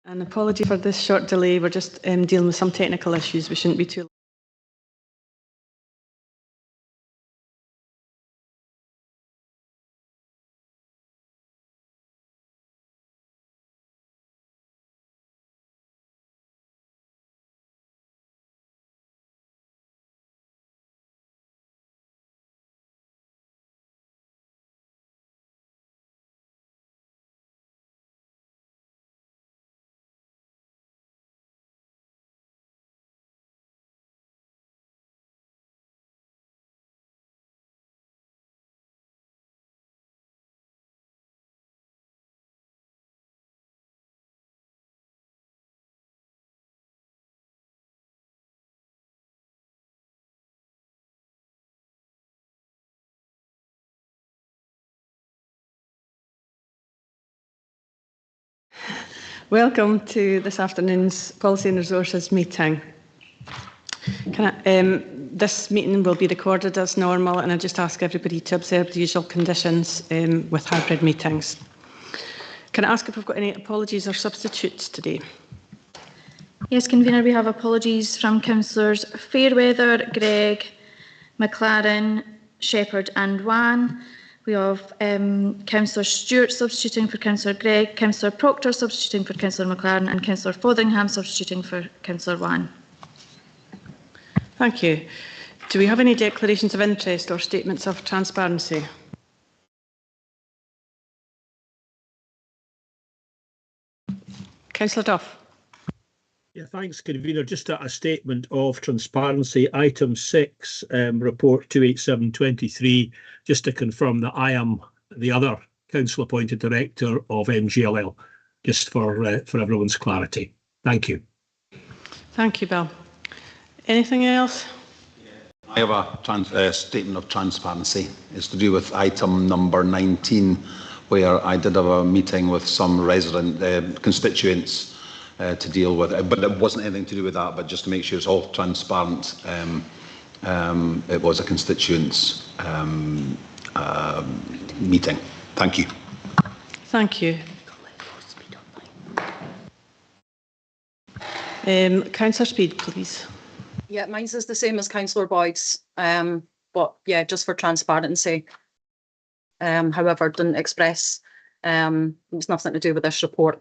An apology for this short delay. We're just dealing with some technical issues. We shouldn't be too. Welcome to this afternoon's Policy and Resources meeting. This meeting will be recorded as normal, and I just ask everybody to observe the usual conditions with hybrid meetings. Can I ask if we've got any apologies or substitutes today? Yes, Convener, we have apologies from Councillors Fairweather, Gregg, McLaren, Shepherd and Wan. We have Councillor Stewart substituting for Councillor Gregg, Councillor Proctor substituting for Councillor McLaren, and Councillor Fotheringham substituting for Councillor Wan. Thank you. Do we have any declarations of interest or statements of transparency? Councillor Duff. Yeah, thanks, Convener. Just a statement of transparency. Item 6, report 28723, just to confirm that I am the other council-appointed director of MGLL, just for everyone's clarity. Thank you. Thank you, Bill. Anything else? I have a statement of transparency. It's to do with item number 19, where I did have a meeting with some resident constituents to deal with it, but it wasn't anything to do with that, but just to make sure it's all transparent. It was a constituents meeting. Thank you. Thank you. Councillor Speed, please. Yeah, mine's is the same as Councillor Boyd's, but yeah, just for transparency. However, didn't express, it was nothing to do with this report,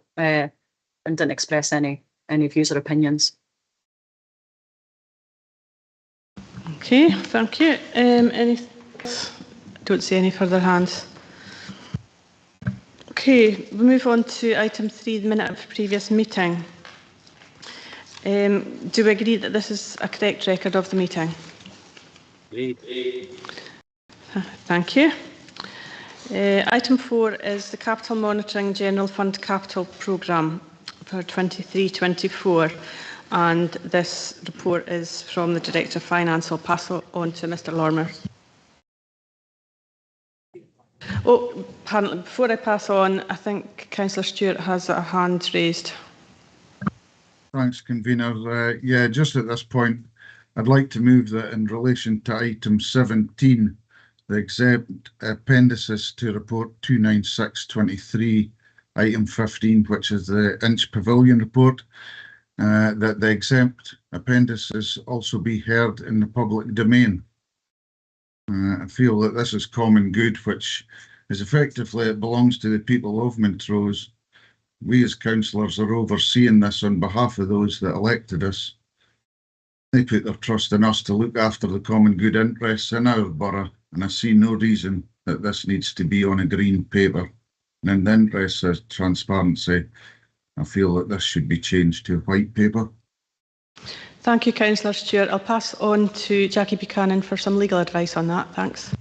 and didn't express any views or opinions. Okay, thank you. Don't see any further hands. Okay, we move on to item 3, the minute of previous meeting. Do we agree that this is a correct record of the meeting? Thank you. Item 4 is the Capital Monitoring General Fund Capital Programme for 23-24, and this report is from the Director of Finance. I'll pass it on to Mr Lormer. Oh, pardon, before I pass on, I think Councillor Stewart has a hand raised. Thanks, Convener. Yeah, just at this point, I'd like to move that in relation to item 17, the exempt appendices to report 29623, item 15, which is the Inch Pavilion report, that the exempt appendices also be heard in the public domain. I feel that this is common good, which is effectively, it belongs to the people of Montrose. We as councillors are overseeing this on behalf of those that elected us. They put their trust in us to look after the common good interests in our borough, and I see no reason that this needs to be on a green paper. And in the interest of transparency, I feel that this should be changed to a white paper. Thank you, Councillor Stewart. I'll pass on to Jackie Buchanan for some legal advice on that. Thanks.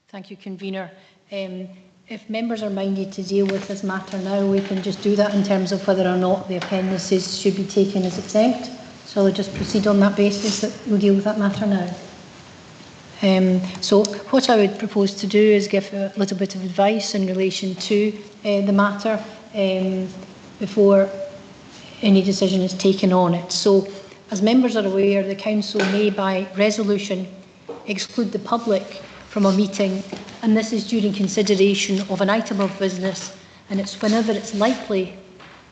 Thank you, Convener. If members are minded to deal with this matter now, we can just do that in terms of whether or not the appendices should be taken as exempt. So I'll just proceed on that basis that we'll deal with that matter now. So what I would propose to do is give a little bit of advice in relation to the matter before any decision is taken on it. So, as members are aware, the Council may by resolution exclude the public from a meeting and this is during consideration of an item of business, and it's whenever it's likely,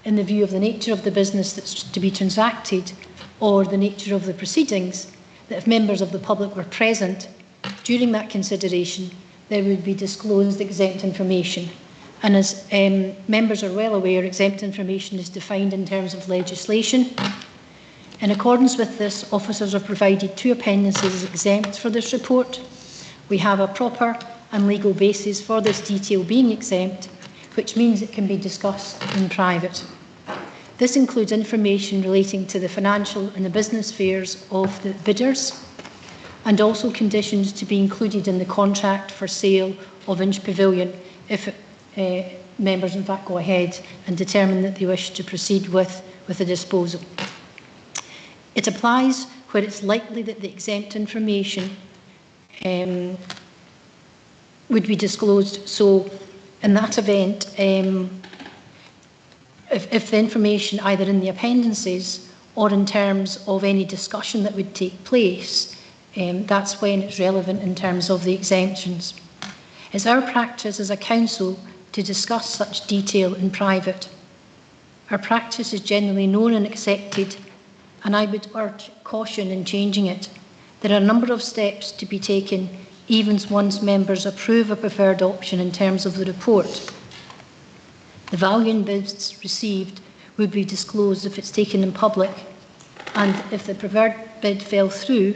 in the view of the nature of the business that's to be transacted or the nature of the proceedings, that if members of the public were present during that consideration, there would be disclosed exempt information. And as members are well aware, exempt information is defined in terms of legislation. In accordance with this, officers are provided 2 appendices exempt for this report. We have a proper and legal basis for this detail being exempt, which means it can be discussed in private. This includes information relating to the financial and the business affairs of the bidders, and also conditions to be included in the contract for sale of Inch Pavilion if members in fact go ahead and determine that they wish to proceed with the disposal. It applies where it's likely that the exempt information would be disclosed. So in that event, if the information either in the appendices or in terms of any discussion that would take place, that's when it's relevant in terms of the exemptions. It's our practice as a council to discuss such detail in private. Our practice is generally known and accepted, and I would urge caution in changing it. There are a number of steps to be taken even once members approve a preferred option in terms of the report. The value in bids received would be disclosed if it's taken in public, and if the preferred bid fell through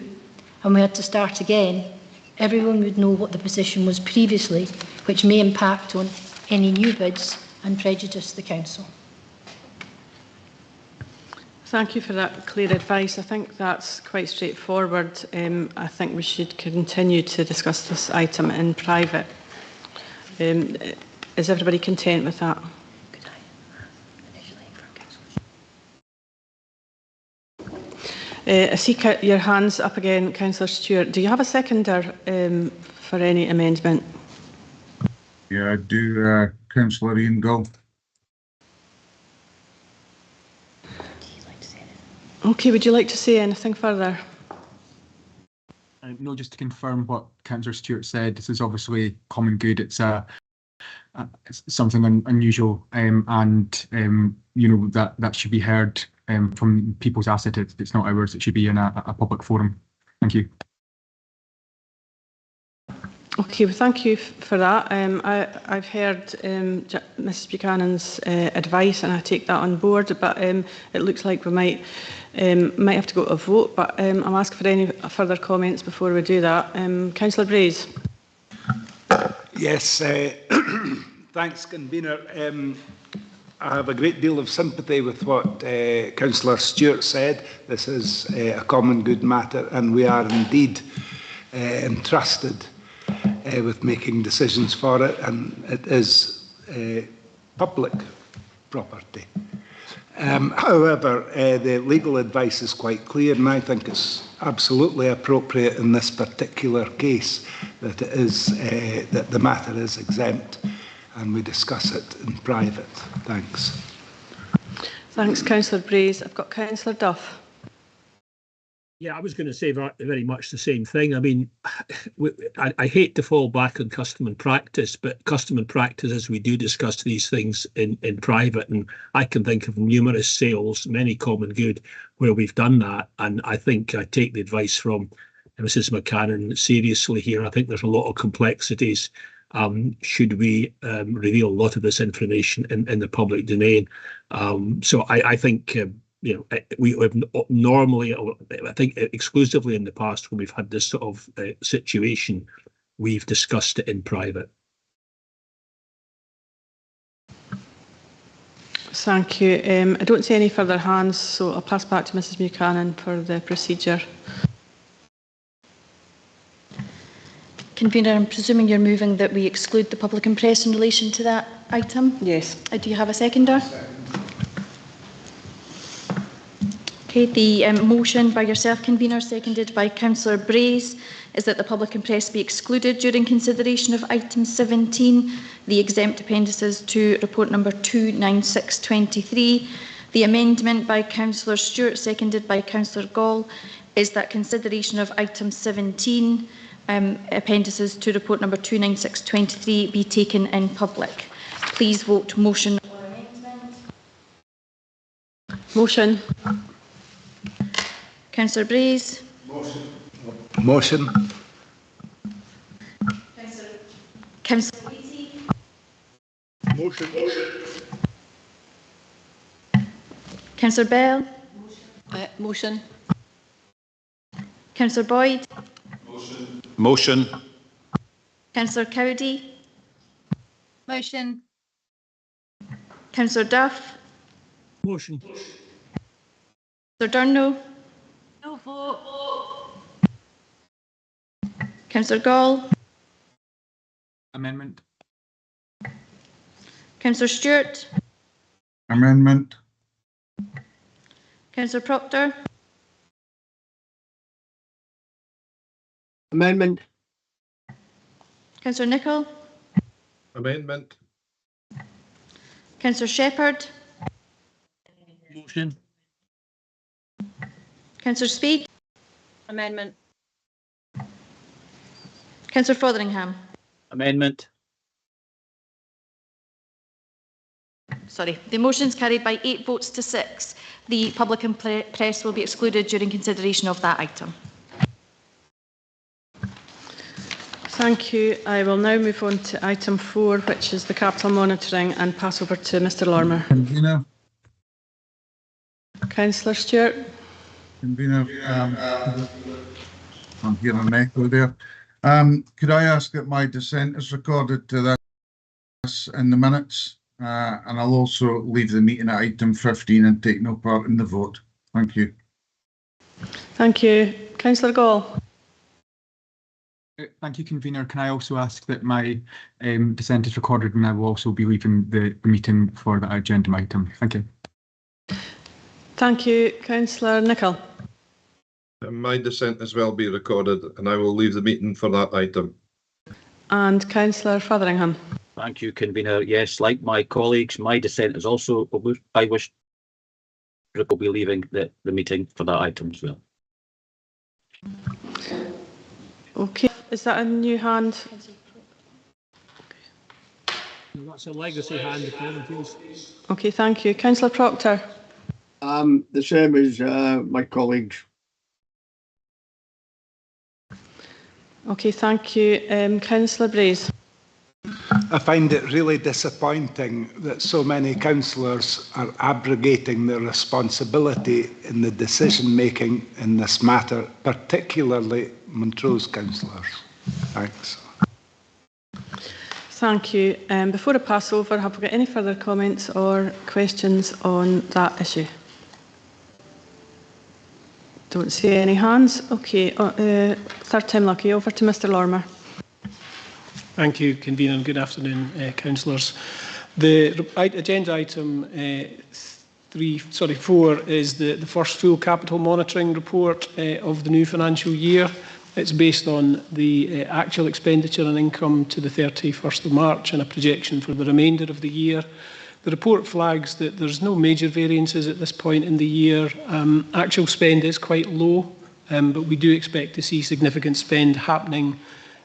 and we had to start again, everyone would know what the position was previously, which may impact on any new bids and prejudice the council. Thank you for that clear advice. I think that's quite straightforward. I think we should continue to discuss this item in private. Is everybody content with that? I see your hands up again, Councillor Stewart. Do you have a seconder for any amendment? Yeah, I do, Councillor Ian Gull. Okay, would you like to say anything further? No, just to confirm what Councillor Stewart said, this is obviously common good. It's it's something unusual, and you know, that should be heard from people's asset. It's not ours. It should be in a public forum. Thank you. Okay, well, thank you for that. I've heard Mrs Buchanan's advice, and I take that on board. But it looks like we might have to go to a vote. But I'm asking for any further comments before we do that. Councillor Brays. Yes, thanks, Convener. I have a great deal of sympathy with what Councillor Stewart said. This is a common good matter, and we are indeed entrusted with making decisions for it, and it is public property. However, the legal advice is quite clear, and I think it's absolutely appropriate in this particular case that it is that the matter is exempt, and we discuss it in private. Thanks. Thanks, Councillor Brays. I've got Councillor Duff. Yeah, I was going to say very much the same thing. I mean, I hate to fall back on custom and practice, but custom and practice is we do discuss these things in private, and I can think of numerous sales, many common good, where we've done that. And I think I take the advice from Mrs Buchanan seriously here. I think there's a lot of complexities. Should we reveal a lot of this information in the public domain? So I think you know, we have normally, I think exclusively in the past when we've had this sort of situation, we've discussed it in private. Thank you. I don't see any further hands, so I'll pass back to Mrs Buchanan for the procedure. Convener, I'm presuming you're moving that we exclude the public and press in relation to that item? Yes. Do you have a seconder? Okay, the motion by yourself, Convener, seconded by Councillor Brays, is that the public and press be excluded during consideration of item 17, the exempt appendices to report number 29623. The amendment by Councillor Stewart, seconded by Councillor Gall, is that consideration of item 17 appendices to report number 29623 be taken in public. Please vote motion or amendment. Motion. Councillor Brays. Motion. Councillor Beattie. Motion. Councillor Bell. Motion. Councillor Boyd. Motion. Councillor Cowdy. Motion. Councillor Duff. Motion. Councillor Durno. No vote. Councillor Gall. Amendment. Councillor Stewart. Amendment. Councillor Proctor. Amendment. Councillor Nicholl. Amendment. Councillor Shepherd. Motion. Councillor Speed. Amendment. Councillor Fotheringham. Amendment. Sorry, the motion is carried by 8 votes to 6. The public and press will be excluded during consideration of that item. Thank you. I will now move on to item 4, which is the capital monitoring, and pass over to Mr Lorimer. Convener. Councillor Stewart. Convener, I'm hearing an echo there. Could I ask that my dissent is recorded to this in the minutes? And I'll also leave the meeting at item 15 and take no part in the vote. Thank you. Thank you. Councillor Gall. Thank you, Convener. Can I also ask that my dissent is recorded, and I will also be leaving the meeting for the agenda item. Thank you. Thank you. Councillor Nicholl. My dissent as well be recorded, and I will leave the meeting for that item. And Councillor Fotheringham. Thank you, Convener. Yes, like my colleagues, my dissent is also, I wish will be leaving the meeting for that item as well. Okay, is that a new hand? That's a legacy hand, apologies. Okay, thank you. Councillor Proctor. The same as my colleagues. Okay, thank you. Councillor Brays. I find it really disappointing that so many councillors are abrogating their responsibility in the decision making in this matter, particularly Montrose councillors. Thanks. Thank you. Before I pass over, have we got any further comments or questions on that issue? Don't see any hands. Okay, third time lucky. Over to Mr Lorimer. Thank you, Convener, and good afternoon, councillors. The agenda item 4 is the first full capital monitoring report of the new financial year. It's based on the actual expenditure and income to the 31st of March and a projection for the remainder of the year. The report flags that there's no major variances at this point in the year. Actual spend is quite low, but we do expect to see significant spend happening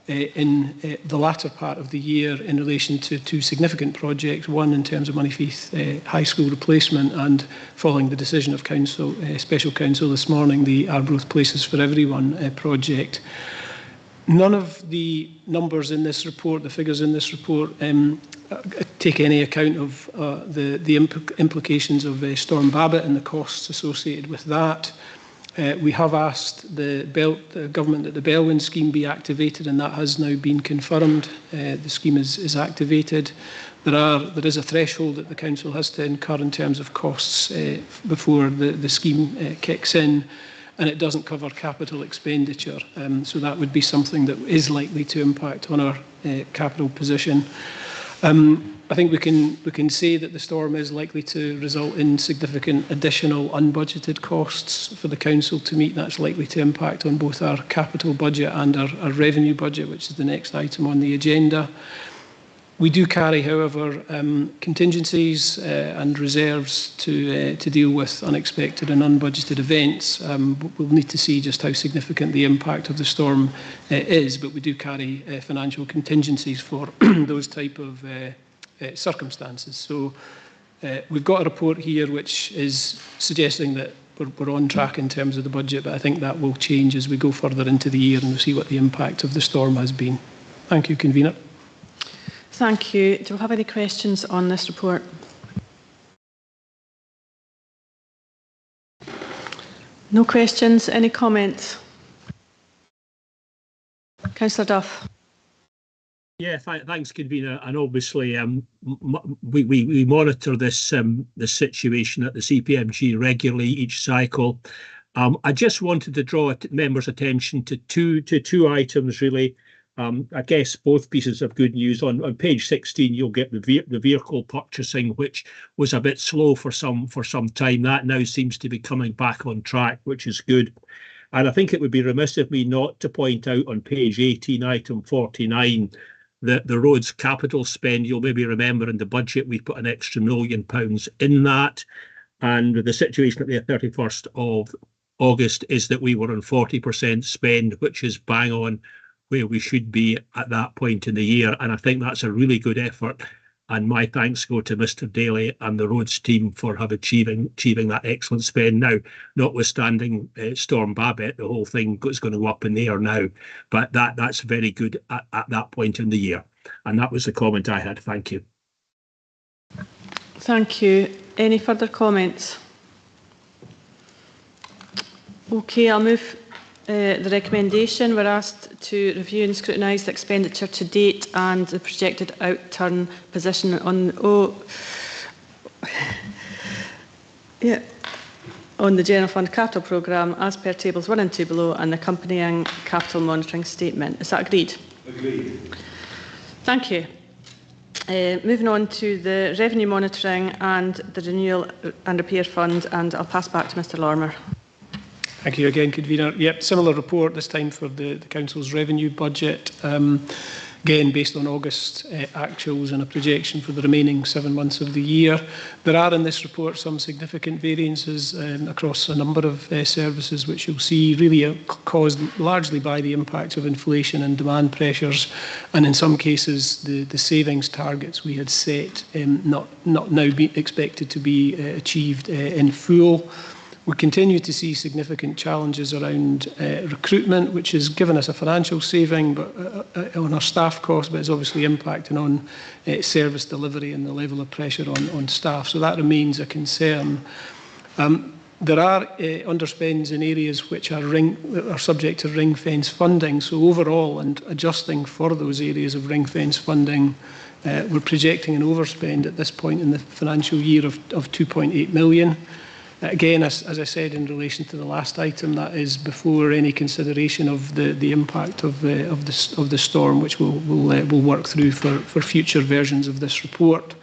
in the latter part of the year in relation to 2 significant projects, one in terms of Moneyfeith High School replacement, and following the decision of Council, Special Council this morning, the Arbroath Places for Everyone project. None of the numbers in this report, the figures in this report, take any account of the implications of Storm Babbitt and the costs associated with that. We have asked the government that the Bellwyn scheme be activated, and that has now been confirmed. The scheme is activated. There is a threshold that the council has to incur in terms of costs before the scheme kicks in, and it doesn't cover capital expenditure. So that would be something that is likely to impact on our capital position. I think we can say that the storm is likely to result in significant additional unbudgeted costs for the council to meet. That's likely to impact on both our capital budget and our revenue budget, which is the next item on the agenda. We do carry, however, contingencies and reserves to deal with unexpected and unbudgeted events. We'll need to see just how significant the impact of the storm is, but we do carry financial contingencies for those type of circumstances. So we've got a report here which is suggesting that we're on track in terms of the budget, but I think that will change as we go further into the year and we'll see what the impact of the storm has been. Thank you, Convener. Thank you. Do we have any questions on this report? No questions. Any comments? Councillor Duff. Yeah, thanks, Convener. And obviously, we monitor this situation at the CPMG regularly each cycle. I just wanted to draw members' attention to two items, really. I guess both pieces of good news. On page 16, you'll get the vehicle purchasing, which was a bit slow for some time. That now seems to be coming back on track, which is good. And I think it would be remiss of me not to point out on page 18, item 49, that the roads capital spend, you'll maybe remember in the budget, we put an extra £1 million in that. And the situation at the 31st of August is that we were on 40% spend, which is bang on where we should be at that point in the year. And I think that's a really good effort. And my thanks go to Mr. Daly and the roads team for achieving that excellent spend. Now, notwithstanding Storm Babbitt, the whole thing is going to go up in the air now. But that's very good at that point in the year. And that was the comment I had. Thank you. Thank you. Any further comments? Okay, I'll move the recommendation. We're asked to review and scrutinise the expenditure to date and the projected outturn position on the General Fund Capital Programme as per tables 1 and 2 below and the accompanying capital monitoring statement. Is that agreed? Agreed. Thank you. Moving on to the revenue monitoring and the renewal and repair fund, and I'll pass back to Mr. Lorimer. Thank you again, Convener. Yep, similar report this time for the Council's revenue budget. Again, based on August actuals and a projection for the remaining 7 months of the year. There are in this report some significant variances across a number of services, which you'll see really caused largely by the impact of inflation and demand pressures, and in some cases the savings targets we had set not now be expected to be achieved in full. We continue to see significant challenges around recruitment, which has given us a financial saving on our staff costs, but is obviously impacting on service delivery and the level of pressure on staff. So that remains a concern. There are underspends in areas which are subject to ring-fence funding. So overall, and adjusting for those areas of ring-fence funding, we're projecting an overspend at this point in the financial year of 2.8 million. Again, as I said in relation to the last item, that is before any consideration of the impact of the storm, which we'll work through for future versions of this report.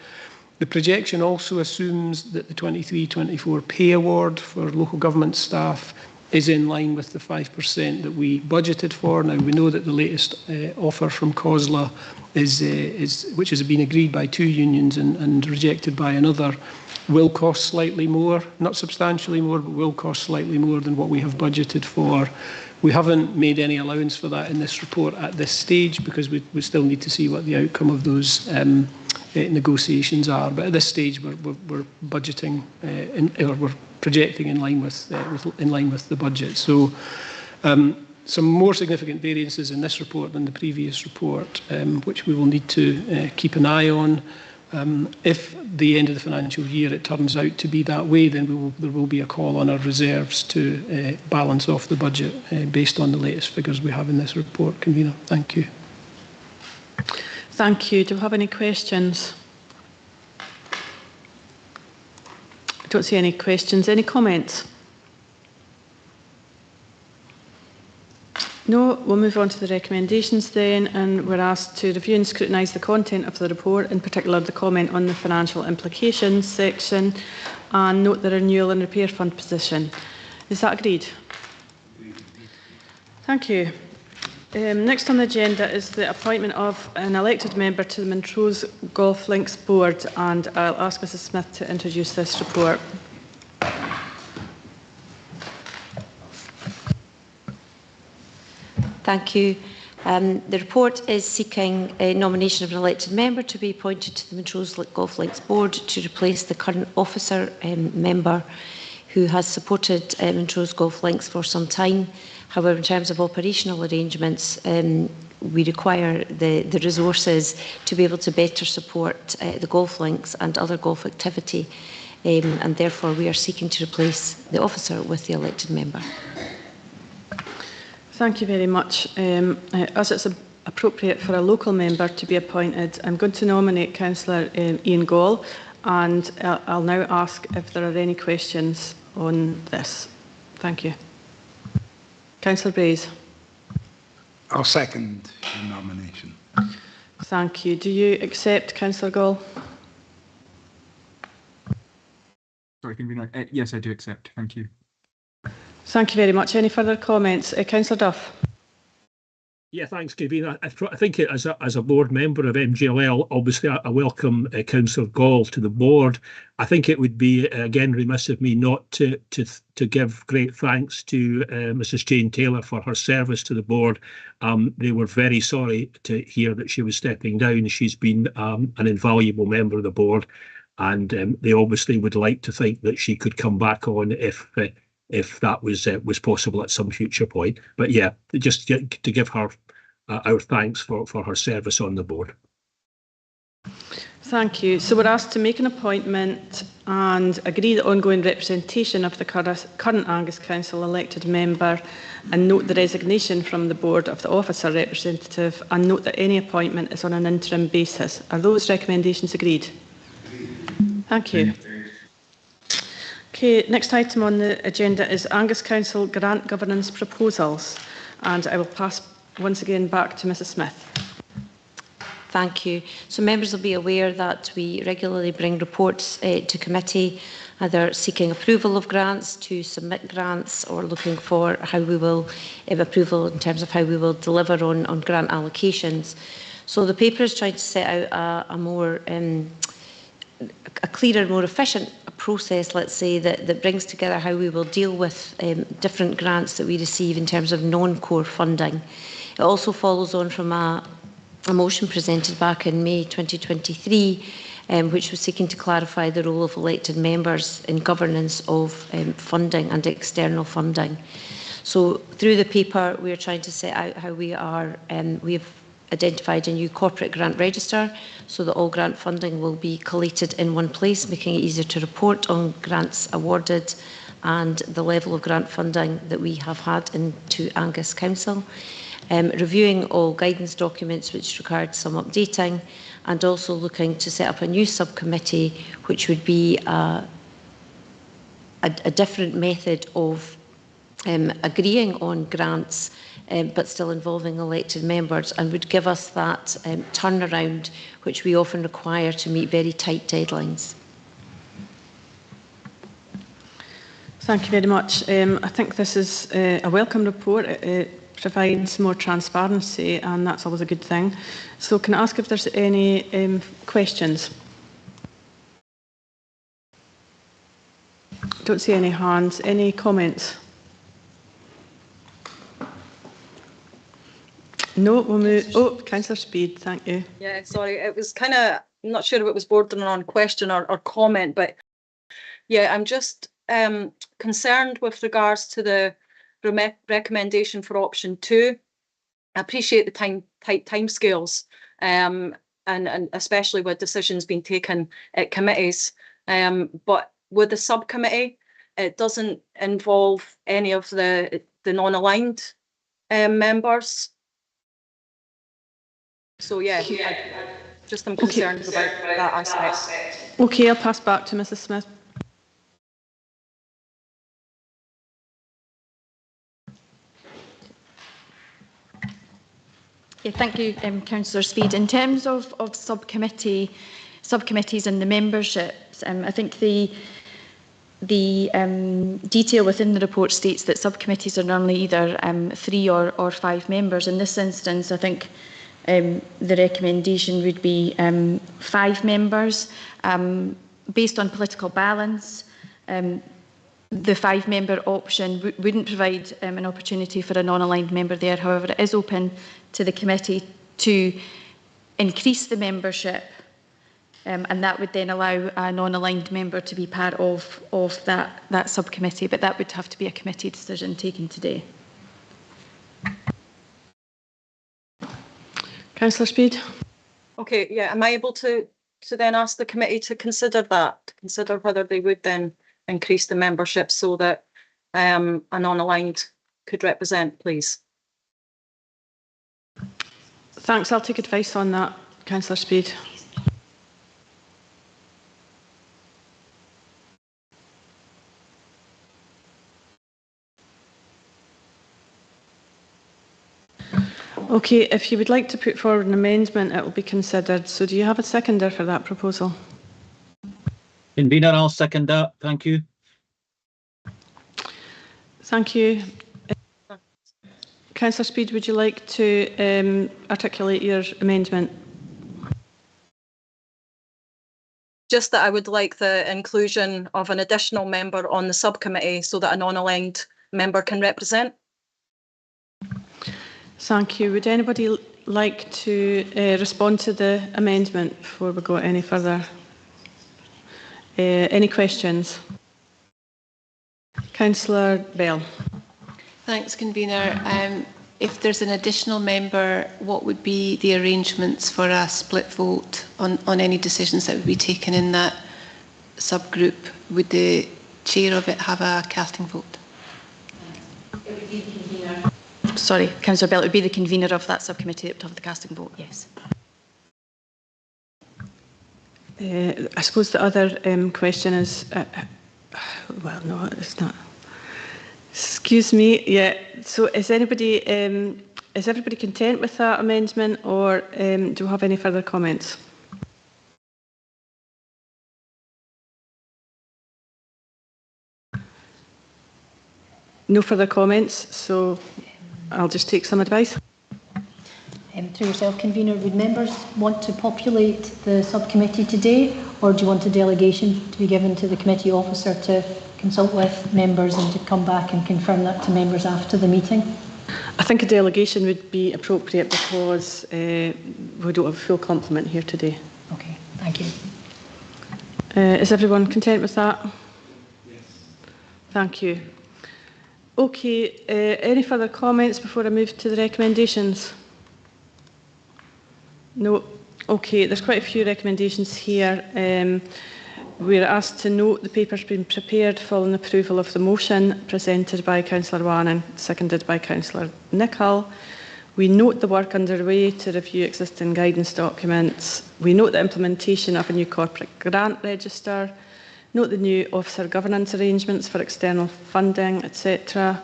The projection also assumes that the 23-24 pay award for local government staff is in line with the 5% that we budgeted for. Now, we know that the latest offer from COSLA which has been agreed by 2 unions and rejected by another, will cost slightly more, not substantially more, but will cost slightly more than what we have budgeted for. We haven't made any allowance for that in this report at this stage because we still need to see what the outcome of those negotiations are. But at this stage, we're budgeting or we're projecting in line with the budget. So some more significant variances in this report than the previous report, which we will need to keep an eye on. If at the end of the financial year it turns out to be that way, then there will be a call on our reserves to balance off the budget based on the latest figures we have in this report. Convener, thank you. Thank you. Do we have any questions? I don't see any questions. Any comments? No, we'll move on to the recommendations then, and we're asked to review and scrutinise the content of the report, in particular the comment on the financial implications section, and note the renewal and repair fund position. Is that agreed? Thank you. Next on the agenda is the appointment of an elected member to the Montrose Golf Links Board, and I'll ask Mrs Smith to introduce this report. Thank you. The report is seeking a nomination of an elected member to be appointed to the Montrose Golf Links Board to replace the current officer member who has supported Montrose Golf Links for some time. However, in terms of operational arrangements, we require the resources to be able to better support the golf links and other golf activity, and therefore we are seeking to replace the officer with the elected member. Thank you very much. As it's appropriate for a local member to be appointed, I'm going to nominate Councillor Ian Gall, and I'll now ask if there are any questions on this. Thank you. Councillor Brays. I'll second the nomination. Thank you. Do you accept, Councillor Gall? Sorry, Convener. Yes, I do accept. Thank you. Thank you very much. Any further comments? Councillor Duff. Yeah, thanks, Convener. I think as a board member of MGLL, obviously I welcome Councillor Gall to the board. I think it would be, again, remiss of me not to give great thanks to Mrs Jane Taylor for her service to the board. They were very sorry to hear that she was stepping down. She's been an invaluable member of the board, and they obviously would like to think that she could come back on if that was possible at some future point. But yeah, just to give her our thanks for her service on the board. Thank you. So we're asked to make an appointment and agree the ongoing representation of the current Angus Council elected member, and note the resignation from the board of the officer representative, and note that any appointment is on an interim basis. Are those recommendations agreed? Thank you. Okay, next item on the agenda is Angus Council grant governance proposals, and I will pass once again back to Mrs Smith. Thank you. So members will be aware that we regularly bring reports to committee, either seeking approval of grants, to submit grants, or looking for how we will approval in terms of how we will deliver on grant allocations. So the paper is trying to set out a clearer, more efficient process, let's say, that brings together how we will deal with different grants that we receive in terms of non-core funding. It also follows on from a motion presented back in May 2023, which was seeking to clarify the role of elected members in governance of funding and external funding. So through the paper, we are trying to set out how we have identified a new corporate grant register so that all grant funding will be collated in one place, making it easier to report on grants awarded and the level of grant funding that we have had into Angus Council. Reviewing all guidance documents which required some updating, and also looking to set up a new subcommittee which would be a different method of agreeing on grants, but still involving elected members, and would give us that turnaround which we often require to meet very tight deadlines. Thank you very much. I think this is a welcome report. It provides more transparency, and that's always a good thing. So can I ask if there's any questions? Don't see any hands. Any comments? No, we'll move. Oh, Councillor Speed, thank you. Yeah, sorry, it was kind of, I'm not sure if it was bordering on question or comment, but yeah, I'm just concerned with regards to the recommendation for option 2. I appreciate the tight timescales, and especially with decisions being taken at committees, but with the subcommittee, it doesn't involve any of the non-aligned members. So yeah, I'm concerned about that aspect. Okay, I'll pass back to Mrs Smith. Yeah, thank you, Councillor Speed. In terms of subcommittees and the memberships, I think the the detail within the report states that subcommittees are normally either 3 or 5 members. In this instance, I think the recommendation would be 5 members. Based on political balance, the 5-member option wouldn't provide an opportunity for a non-aligned member there. However, it is open to the committee to increase the membership, and that would then allow a non-aligned member to be part of that subcommittee, but that would have to be a committee decision taken today. Councillor Speed. Okay, yeah, am I able to then ask the committee to consider that, to consider whether they would then increase the membership so that a non-aligned could represent, please? Thanks, I'll take advice on that, Councillor Speed. Okay, if you would like to put forward an amendment, it will be considered. So do you have a seconder for that proposal? Convener, I'll second that. Thank you. Thank you. Councillor Speed, would you like to articulate your amendment? Just that I would like the inclusion of an additional member on the subcommittee so that a non-aligned member can represent. Thank you. Would anybody like to respond to the amendment before we go any further? Any questions? Councillor Bell. Thanks, Convener. If there's an additional member, what would be the arrangements for a split vote on any decisions that would be taken in that subgroup? Would the chair of it have a casting vote? It would be the convener. Sorry, Councillor Bell, it would be the convener of that subcommittee that would have the casting vote, yes. I suppose the other question is, well, no, it's not. Excuse me. Yeah. So, is everybody content with that amendment, or do we have any further comments? No further comments. So, I'll just take some advice. Through yourself, Convener, would members want to populate the subcommittee today, or do you want a delegation to be given to the committee officer to consult with members and to come back and confirm that to members after the meeting? I think a delegation would be appropriate because we don't have a full complement here today. Okay, thank you. Is everyone content with that? Yes. Thank you. Okay, any further comments before I move to the recommendations? No. Okay, there's quite a few recommendations here. We're asked to note the papers being prepared following approval of the motion presented by Councillor Wan and seconded by Councillor Nicholl. We note the work underway to review existing guidance documents. We note the implementation of a new corporate grant register. Note the new officer governance arrangements for external funding, etc.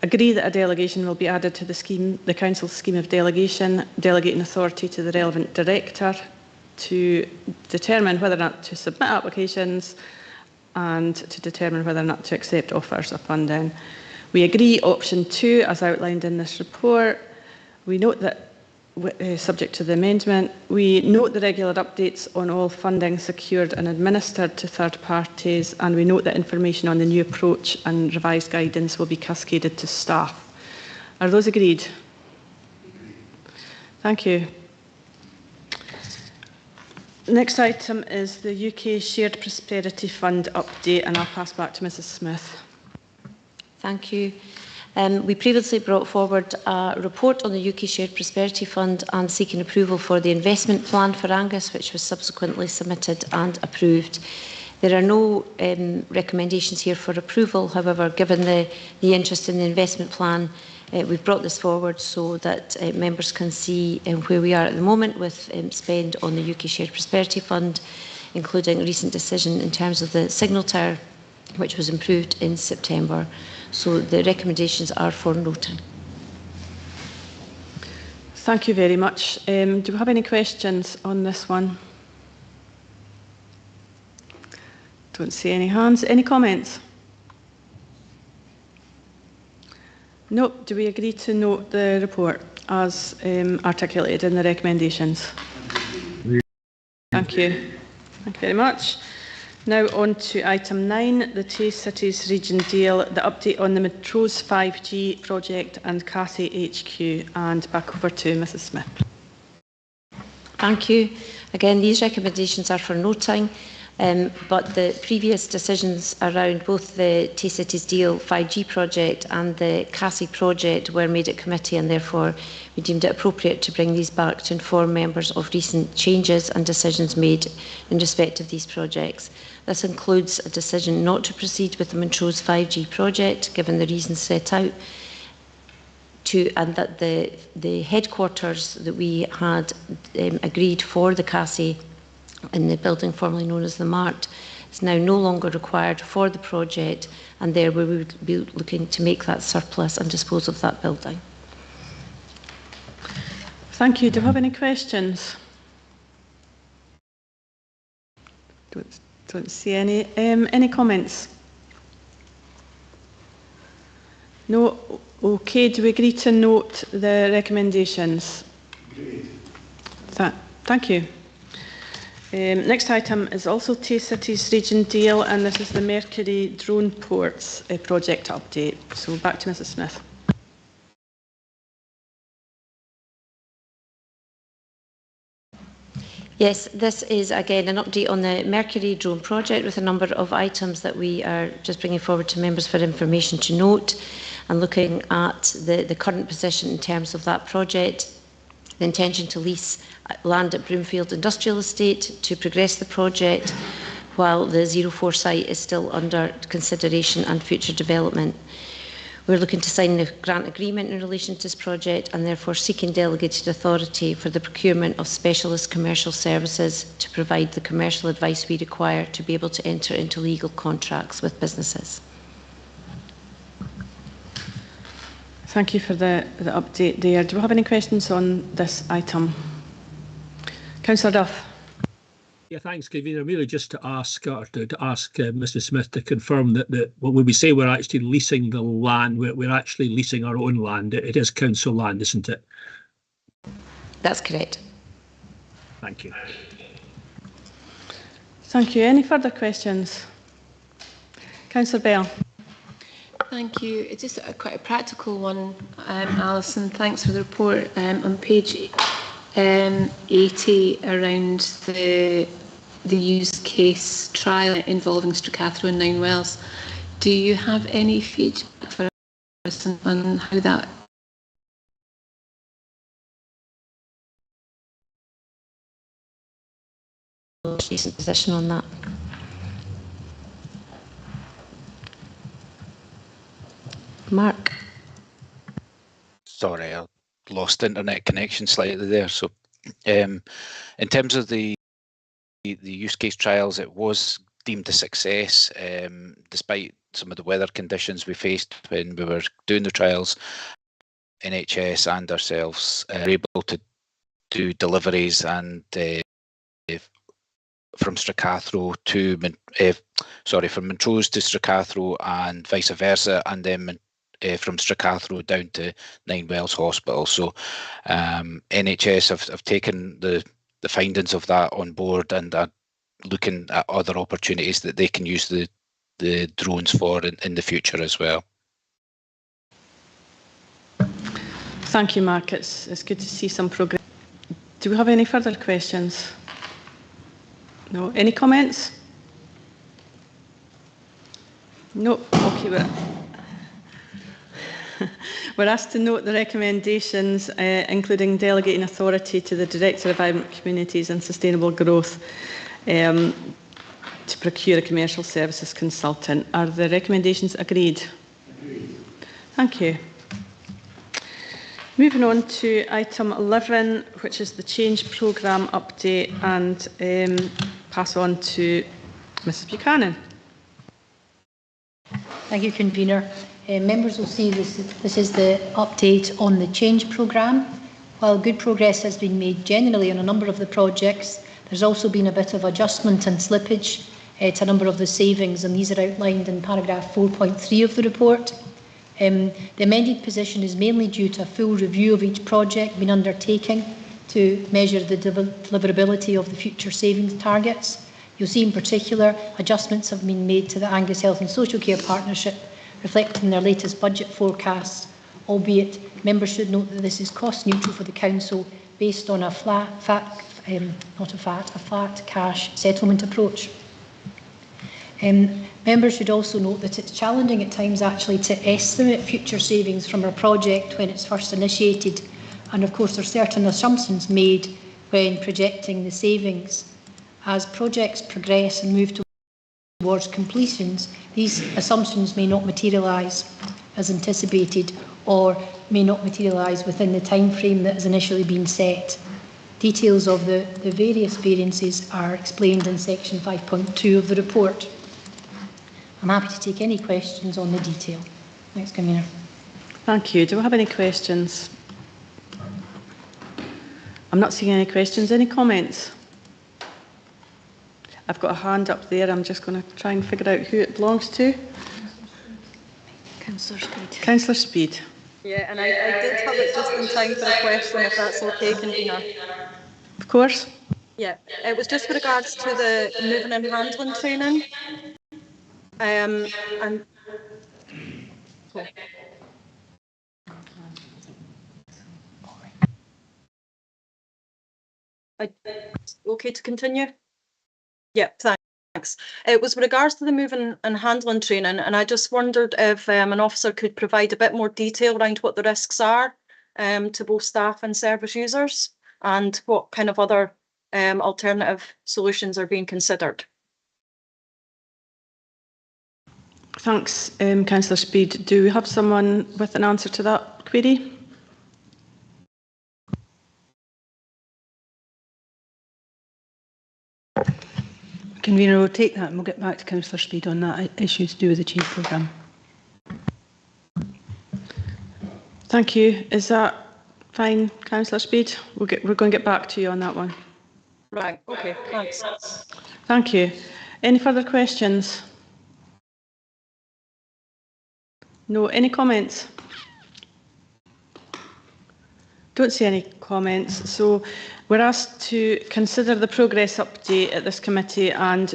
Agree that a delegation will be added to the Council's scheme of delegation, delegating authority to the relevant director to determine whether or not to submit applications and to determine whether or not to accept offers of funding. We agree option 2 as outlined in this report. We note that, subject to the amendment, we note the regular updates on all funding secured and administered to third parties, and we note that information on the new approach and revised guidance will be cascaded to staff. Are those agreed? Thank you. Next item is the UK Shared Prosperity Fund update, and I'll pass back to Mrs Smith. Thank you. We previously brought forward a report on the UK Shared Prosperity Fund and seeking approval for the investment plan for Angus, which was subsequently submitted and approved. There are no recommendations here for approval. However, given the interest in the investment plan, we've brought this forward so that members can see where we are at the moment with spend on the UK Shared Prosperity Fund, including a recent decision in terms of the signal tower, which was improved in September. So the recommendations are for noting. Thank you very much. Do we have any questions on this one? Don't see any hands. Any comments? No. Do we agree to note the report as articulated in the recommendations? Thank you. Thank you very much. Now on to item 9, the Tayside region deal, the update on the Montrose 5G project and Cathay HQ. And back over to Mrs Smith. Thank you. Again, these recommendations are for noting, but the previous decisions around both the Tayside deal 5G project and the Cathay project were made at committee, and therefore we deemed it appropriate to bring these back to inform members of recent changes and decisions made in respect of these projects. This includes a decision not to proceed with the Montrose 5G project, given the reasons set out, and that the headquarters that we had agreed for the Cathay in the building formerly known as the Mart is now no longer required for the project, and there we would be looking to make that surplus and dispose of that building. Thank you. Do you have any questions? Don't see any. Any comments? No. Okay. Do we agree to note the recommendations? Agreed. Thank you. Next item is also Tayside region deal, and this is the Mercury drone ports project update. So back to Mrs Smith. Yes, this is again an update on the Mercury drone project with a number of items that we are just bringing forward to members for information to note, and looking at the current position in terms of that project. The intention to lease land at Broomfield Industrial Estate to progress the project, while the 04 site is still under consideration and future development. We're looking to sign the grant agreement in relation to this project, and therefore seeking delegated authority for the procurement of specialist commercial services to provide the commercial advice we require to be able to enter into legal contracts with businesses. Thank you for the update there. Do we have any questions on this item? Councillor Duff. Yeah, thanks, Convener. Really just to ask Mr Smith to confirm that when we say we're actually leasing the land, we're actually leasing our own land. It is council land, isn't it? That's correct. Thank you. Thank you. Any further questions? Councillor Bell. Thank you. It's just quite a practical one, Alison. Thanks for the report. On page 80, around the use case trial involving Stracathro and 9 Wells, do you have any feedback for us on how that? Recent position on that. Mark. Sorry, I lost internet connection slightly there. So in terms of the use case trials, it was deemed a success, despite some of the weather conditions we faced when we were doing the trials. NHS and ourselves were able to do deliveries and from Stracathro to from Montrose to Stracathro and vice versa, and then from Stracathro down to 9 Wells Hospital. So NHS have taken the findings of that on board and are looking at other opportunities that they can use the drones for in the future as well. Thank you, Mark. It's good to see some progress. Do we have any further questions? No. Any comments? No. Okay. We're asked to note the recommendations, including delegating authority to the Director of Vibrant Communities and Sustainable Growth to procure a commercial services consultant. Are the recommendations agreed? Agreed. Thank you. Moving on to item 11, which is the change programme update, and pass on to Mrs Buchanan. Thank you, Convener. Members will see this is the update on the change programme. While good progress has been made generally on a number of the projects, there's also been a bit of adjustment and slippage to a number of the savings, and these are outlined in paragraph 4.3 of the report. The amended position is mainly due to a full review of each project being undertaken to measure the deliverability of the future savings targets. You'll see in particular adjustments have been made to the Angus Health and Social Care Partnership, reflecting their latest budget forecasts, albeit members should note that this is cost neutral for the Council based on a flat cash settlement approach. Members should also note that it's challenging at times actually to estimate future savings from a project when it's first initiated, and of course there are certain assumptions made when projecting the savings. As projects progress and move towards completions, these assumptions may not materialise as anticipated or may not materialise within the time frame that has initially been set. Details of the various variances are explained in section 5.2 of the report. I'm happy to take any questions on the detail. Thanks, Convener. Thank you. Do we have any questions? I'm not seeing any questions. Any comments? I've got a hand up there. I'm just going to try and figure out who it belongs to. Councillor Speed. Councillor Speed. Yeah, and I did have it just in time for a question, if that's okay, Convener. Of course. Yeah, it was just with regards to the moving and handling training. And cool. Okay to continue? Yeah, thanks. It was with regards to the moving and handling training, and I just wondered if an officer could provide a bit more detail around what the risks are to both staff and service users, and what kind of other alternative solutions are being considered. Thanks, Councillor Speed. Do we have someone with an answer to that query? Convener, we'll take that and we'll get back to Councillor Speed on that issue to do with the change programme. Thank you. Is that fine, Councillor Speed? We're going to get back to you on that one. Right, okay, thanks. Thank you. Any further questions? No. Any comments? Don't see any comments. So we're asked to consider the progress update at this committee, and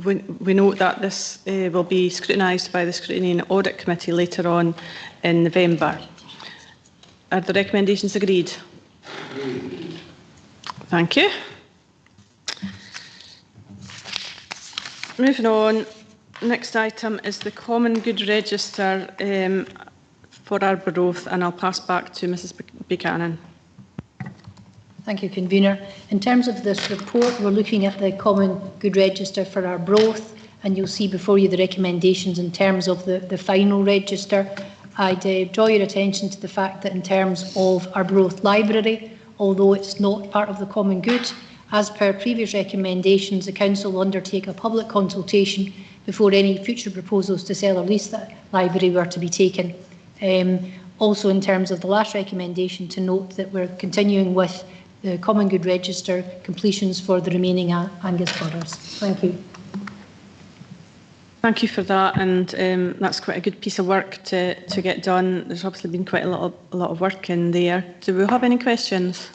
we note that this will be scrutinised by the Scrutiny and Audit Committee later on in November. Are the recommendations agreed? Thank you. Moving on, next item is the Common Good Register for Arbroath, and I'll pass back to Mrs Buchanan. Thank you, Convener. In terms of this report, we're looking at the Common Good Register for Arbroath, and you'll see before you the recommendations in terms of the final register. I'd draw your attention to the fact that in terms of Arbroath Library, although it's not part of the Common Good, as per previous recommendations, the Council will undertake a public consultation before any future proposals to sell or lease the library were to be taken. Also, in terms of the last recommendation, to note that we're continuing with the Common Good Register completions for the remaining Angus boroughs. Thank you. Thank you for that, and that's quite a good piece of work to get done. There's obviously been quite a lot of work in there. Do we have any questions?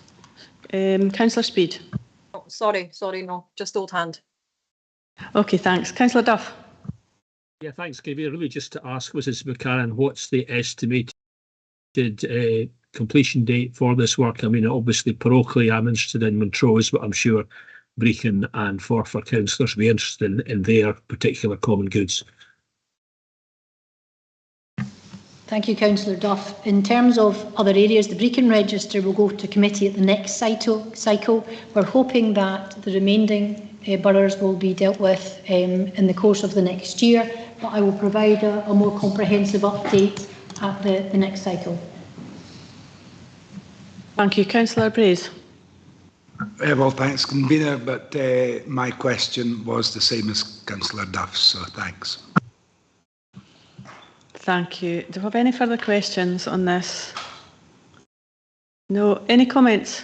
Councillor Speed. Oh, sorry, no, just old hand. Okay, thanks. Councillor Duff. Yeah, thanks, Convener. Really just to ask Mrs Buchanan, what's the estimated completion date for this work? I mean, obviously parochially I'm interested in Montrose, but I'm sure Brecon and Forfar councillors will be interested in their particular common goods. Thank you, Councillor Duff. In terms of other areas, the Brecon Register will go to committee at the next cycle. We're hoping that the remaining boroughs will be dealt with in the course of the next year, but I will provide a more comprehensive update at the next cycle. Thank you. Councillor Braze. Well, thanks, Convener, but my question was the same as Councillor Duff's, so thanks. Thank you. Do we have any further questions on this? No. Any comments?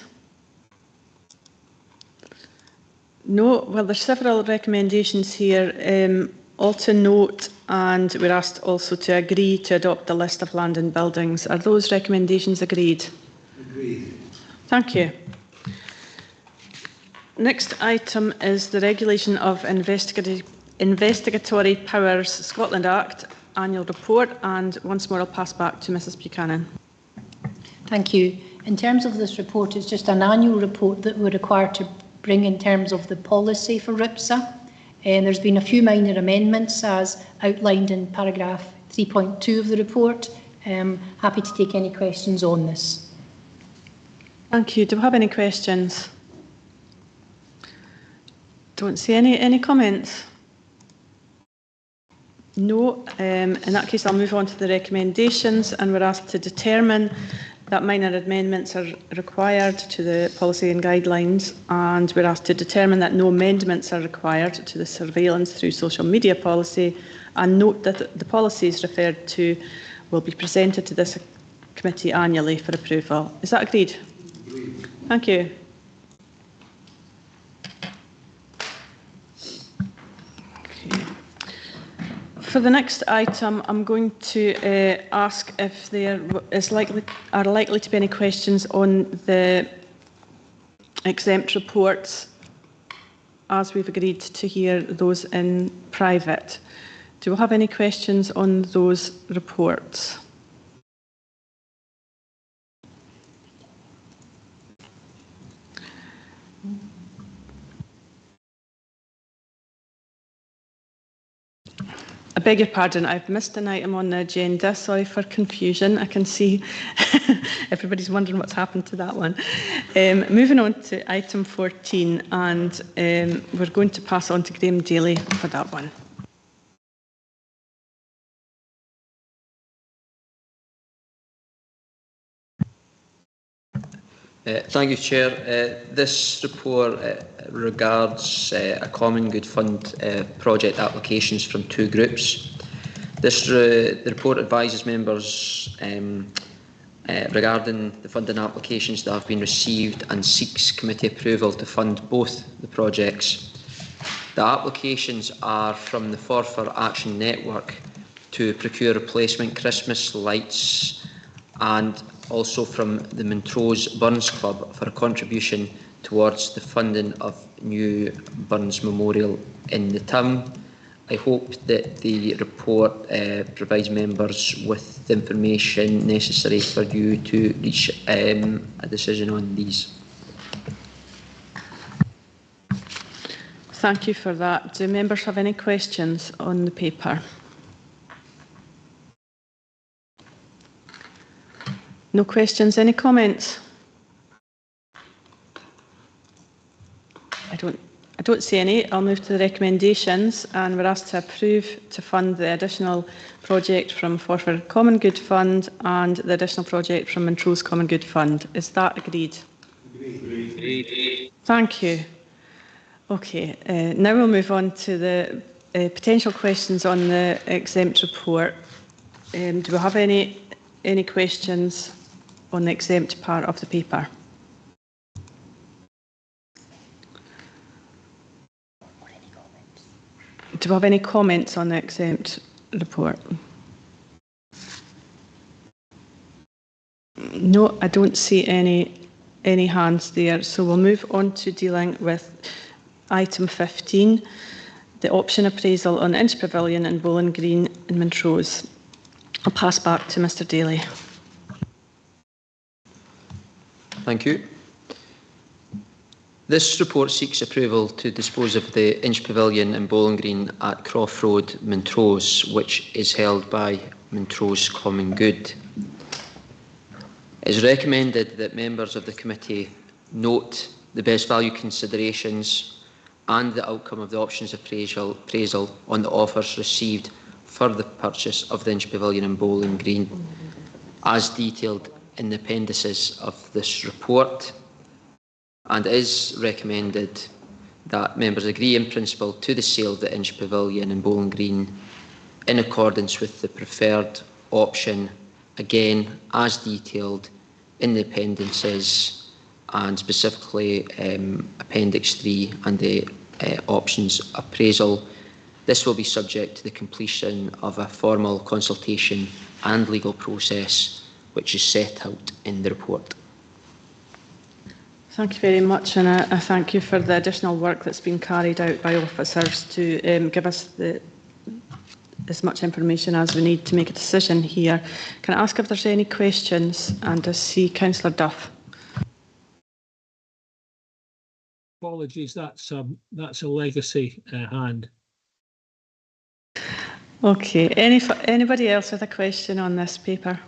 No, well, there's several recommendations here, all to note, and we're asked also to agree to adopt the list of land and buildings. Are those recommendations agreed? Agreed. Thank you. Next item is the Regulation of Investigatory Powers Scotland Act Annual Report, and once more I'll pass back to Mrs Buchanan. Thank you. In terms of this report, it's just an annual report that we're required to bring in terms of the policy for RIPSA. And there's been a few minor amendments as outlined in paragraph 3.2 of the report. Happy to take any questions on this. Thank you. Do we have any questions? Don't see any comments. No. In that case, I'll move on to the recommendations, and we're asked to determine that minor amendments are required to the policy and guidelines, and we're asked to determine that no amendments are required to the surveillance through social media policy, and note that the policies referred to will be presented to this committee annually for approval. Is that agreed? Agreed. Thank you. For the next item, I'm going to ask if there are likely to be any questions on the exempt reports, as we've agreed to hear those in private. Do we have any questions on those reports? I beg your pardon, I've missed an item on the agenda. Sorry for confusion. I can see everybody's wondering what's happened to that one. Moving on to item 14, and we're going to pass on to Graham Daly for that one. Thank you, Chair. This report regards a common good fund project applications from two groups. The report advises members regarding the funding applications that have been received and seeks committee approval to fund both the projects. The applications are from the Forfar Action Network to procure replacement Christmas lights, and also from the Montrose Burns Club for a contribution towards the funding of new Burns Memorial in the town. I hope that the report provides members with the information necessary for you to reach a decision on these. Thank you for that. Do members have any questions on the paper? No questions. Any comments? I don't see any. I'll move to the recommendations, and we're asked to approve to fund the additional project from Forfar Common Good Fund and the additional project from Montrose Common Good Fund. Is that agreed? Agreed. Thank you. Okay. Now we'll move on to the potential questions on the exempt report. Do we have any questions on the exempt part of the paper? Do we have any comments on the exempt report? No, I don't see any hands there. So we'll move on to dealing with item 15, the option appraisal on Inch Pavilion and Bowling Green in Montrose. I'll pass back to Mr Daly. Thank you. This report seeks approval to dispose of the Inch Pavilion and Bowling Green at Croft Road, Montrose, which is held by Montrose Common Good. It is recommended that members of the committee note the best value considerations and the outcome of the options appraisal on the offers received for the purchase of the Inch Pavilion and Bowling Green, as detailed in the appendices of this report, and it is recommended that members agree in principle to the sale of the Inch Pavilion and Bowling Green in accordance with the preferred option, again as detailed in the appendices and specifically Appendix 3 and the options appraisal. This will be subject to the completion of a formal consultation and legal process which is set out in the report. Thank you very much, and I thank you for the additional work that's been carried out by officers to give us as much information as we need to make a decision here. Can I ask if there's any questions? And I see Councillor Duff. Apologies, that's a legacy hand. Okay, anybody else with a question on this paper?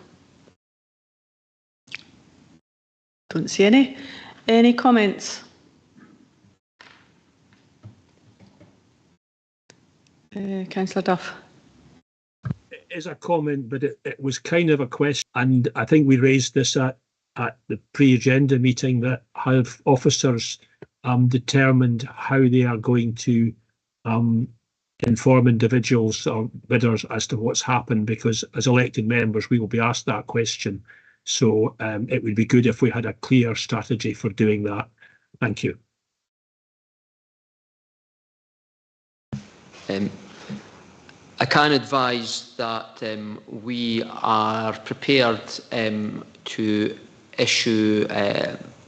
Don't see any. Any comments? Councillor Duff. It is a comment, but it was kind of a question, and I think we raised this at the pre-agenda meeting, that have officers determined how they are going to inform individuals or bidders as to what's happened, because as elected members we will be asked that question. So it would be good if we had a clear strategy for doing that. Thank you. I can advise that we are prepared to issue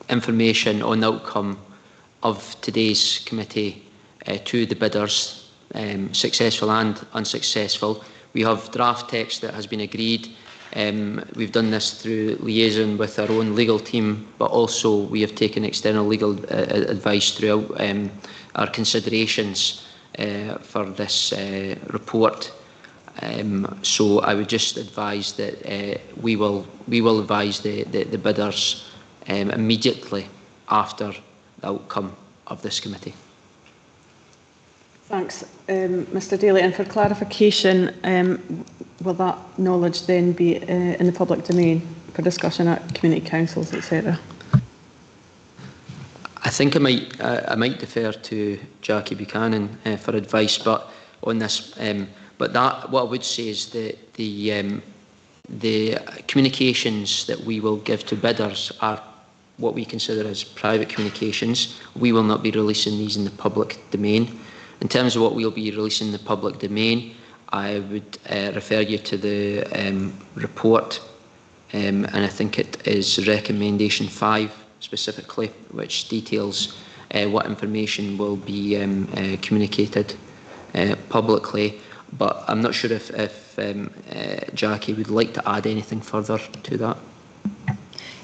information on the outcome of today's committee to the bidders, successful and unsuccessful. We have draft text that has been agreed. We've done this through liaison with our own legal team, but also we have taken external legal advice throughout our considerations for this report. So I would just advise that we will advise the bidders immediately after the outcome of this committee. Thanks, Mr Daly. And for clarification, will that knowledge then be in the public domain for discussion at community councils, etc.? I think I might defer to Jackie Buchanan for advice, but on this. But that, what I would say is that the communications that we will give to bidders are what we consider as private communications. We will not be releasing these in the public domain. In terms of what we'll be releasing in the public domain, I would refer you to the report, and I think it is recommendation 5 specifically, which details what information will be communicated publicly. But I'm not sure if Jackie would like to add anything further to that.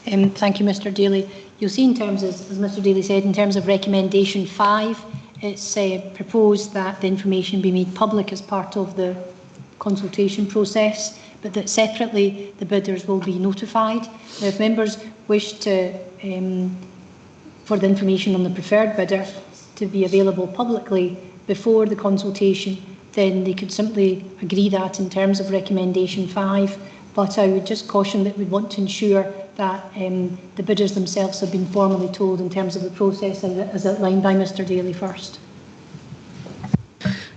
Thank you, Mr Daly. You'll see in terms, as Mr Daly said, in terms of recommendation 5, it's proposed that the information be made public as part of the consultation process, but that separately the bidders will be notified. Now, if members wish to, for the information on the preferred bidder to be available publicly before the consultation, then they could simply agree that in terms of recommendation 5. But I would just caution that we want to ensure that the bidders themselves have been formally told in terms of the process as outlined by Mr Daly first.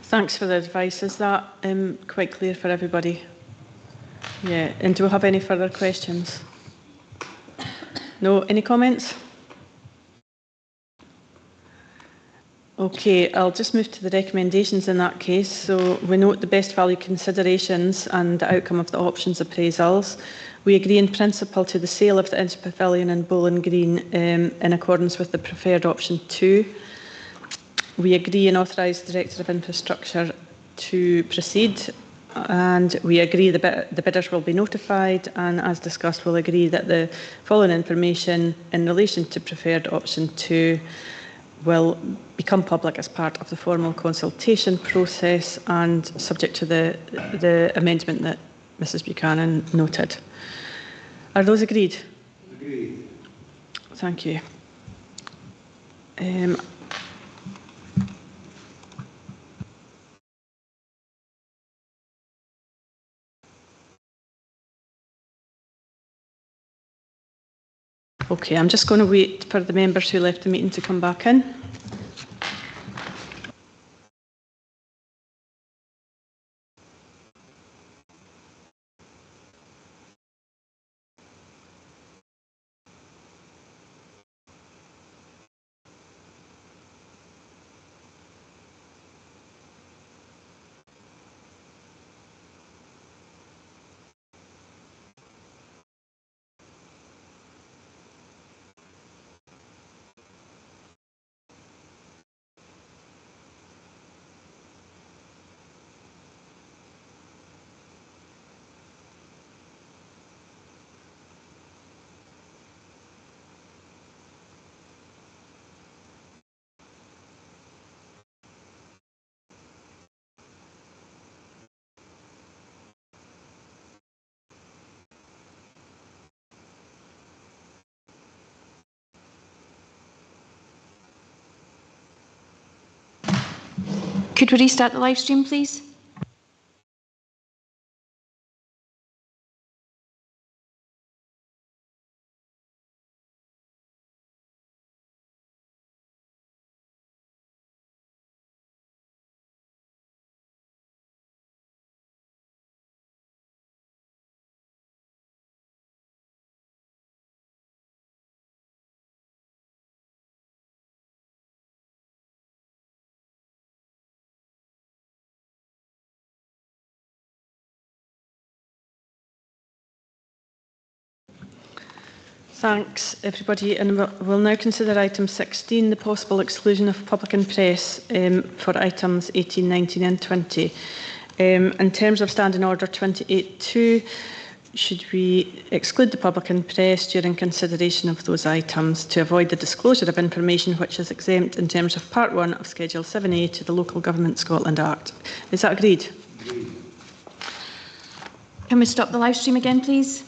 Thanks for the advice. Is that quite clear for everybody? Yeah. And do we have any further questions? No? Any comments? Okay, I'll just move to the recommendations in that case. So we note the best value considerations and the outcome of the options appraisals. We agree in principle to the sale of the Inch Pavilion and Bowling Green in accordance with the preferred option 2. We agree and authorise the Director of Infrastructure to proceed, and we agree the bidders will be notified, and as discussed we'll agree that the following information in relation to preferred option 2 will become public as part of the formal consultation process and subject to the amendment that Mrs Buchanan noted. Are those agreed? Agreed. Thank you. Okay, I'm just going to wait for the members who left the meeting to come back in. Could we restart the live stream, please? Thanks, everybody. And we'll now consider item 16, the possible exclusion of public and press for items 18, 19 and 20. In terms of Standing Order 28.2, should we exclude the public and press during consideration of those items to avoid the disclosure of information which is exempt in terms of Part 1 of Schedule 7A to the Local Government Scotland Act? Is that agreed? Can we stop the live stream again, please?